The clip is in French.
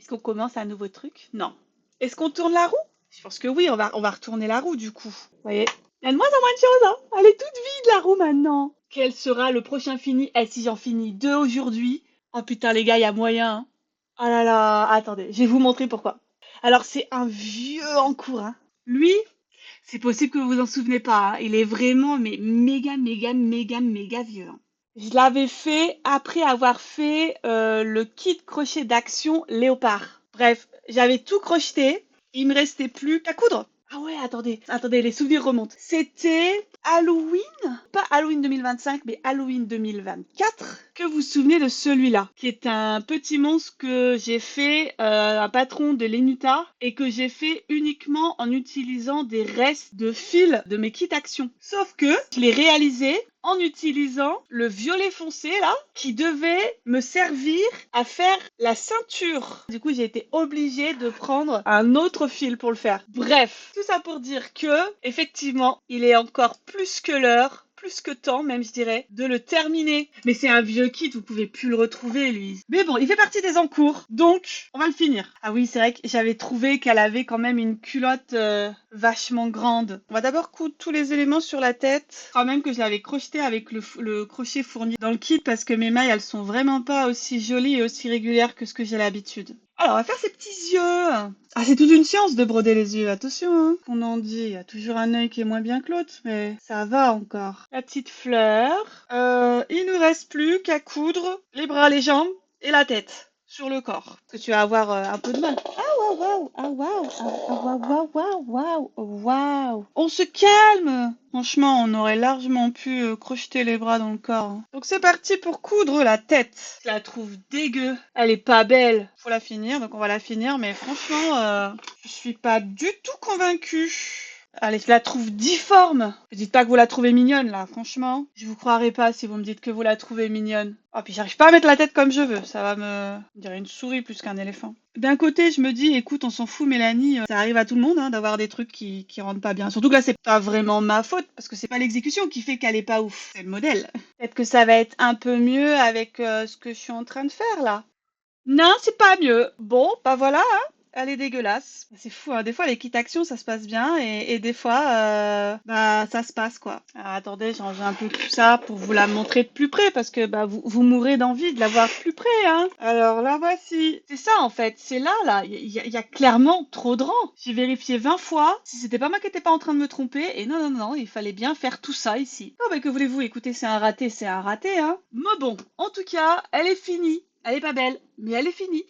Est-ce qu'on commence un nouveau truc? Non. Est-ce qu'on tourne la roue? Je pense que oui, on va retourner la roue du coup. Vous voyez? Il y a de moins en moins de choses, hein. Elle est toute vide la roue maintenant. Quel sera le prochain fini? Eh, si j'en finis deux aujourd'hui. Oh putain, les gars, il y a moyen, hein. Oh là là, attendez, je vais vous montrer pourquoi. Alors, c'est un vieux en cours, hein. Lui, c'est possible que vous vous en souvenez pas, hein. Il est vraiment mais méga, méga, méga, méga vieux, hein. Je l'avais fait après avoir fait le kit crochet d'action léopard. Bref, j'avais tout crocheté. Il me restait plus qu'à coudre. Ah ouais, attendez, les souvenirs remontent. C'était Halloween, pas Halloween 2025, mais Halloween 2024. Que vous vous souvenez de celui-là, qui est un petit monstre que j'ai fait, un patron de l'Enuta, et que j'ai fait uniquement en utilisant des restes de fils de mes kits action. Sauf que je l'ai réalisé en utilisant le violet foncé là, qui devait me servir à faire la ceinture. Du coup, j'ai été obligée de prendre un autre fil pour le faire. Bref, tout ça pour dire que, effectivement, il est encore plus que l'heure, plus que temps même je dirais, de le terminer. Mais c'est un vieux kit, vous pouvez plus le retrouver lui. Mais bon, il fait partie des encours, donc on va le finir. Ah oui, c'est vrai que j'avais trouvé qu'elle avait quand même une culotte vachement grande. On va d'abord coudre tous les éléments sur la tête. Quand même que je l'avais crocheté avec le crochet fourni dans le kit parce que mes mailles elles sont vraiment pas aussi jolies et aussi régulières que ce que j'ai l'habitude. Alors, on va faire ces petits yeux. Ah, c'est toute une science de broder les yeux. Attention, hein. On en dit, il y a toujours un œil qui est moins bien que l'autre, mais ça va encore. La petite fleur. Il nous reste plus qu'à coudre les bras, les jambes et la tête sur le corps. Parce que tu vas avoir un peu de mal. Ah, waouh, waouh, ah, waouh, ah, waouh, waouh, waouh, waouh, waouh. On se calme. Franchement, on aurait largement pu crocheter les bras dans le corps, hein. Donc c'est parti pour coudre la tête. Je la trouve dégueu. Elle est pas belle. Faut la finir, donc on va la finir. Mais franchement, je suis pas du tout convaincue. Allez, je la trouve difforme. Ne dites pas que vous la trouvez mignonne, là. Franchement, je vous croirai pas si vous me dites que vous la trouvez mignonne. Oh, puis j'arrive pas à mettre la tête comme je veux. Ça va me dire une souris plus qu'un éléphant. D'un côté, je me dis, écoute, on s'en fout, Mélanie. Ça arrive à tout le monde, hein, d'avoir des trucs qui rendent pas bien. Surtout que là, c'est pas vraiment ma faute, parce que c'est pas l'exécution qui fait qu'elle est pas ouf. C'est le modèle. Peut-être que ça va être un peu mieux avec ce que je suis en train de faire, là. Non, c'est pas mieux. Bon, bah voilà, hein. Elle est dégueulasse. C'est fou, hein. Des fois, les kits actions, ça se passe bien et des fois, bah, ça se passe, quoi. Alors, attendez, j'ai rangé un peu tout ça pour vous la montrer de plus près parce que bah, vous mourrez d'envie de la voir de plus près, hein. Alors, la voici. C'est ça, en fait. C'est là, là. Il y a clairement trop de rangs. J'ai vérifié 20 fois si c'était pas moi qui étais pas en train de me tromper. Et non, non, non, il fallait bien faire tout ça ici. Oh, bah, que voulez-vous? Écoutez, c'est un raté, hein. Mais bon, en tout cas, elle est finie. Elle est pas belle, mais elle est finie.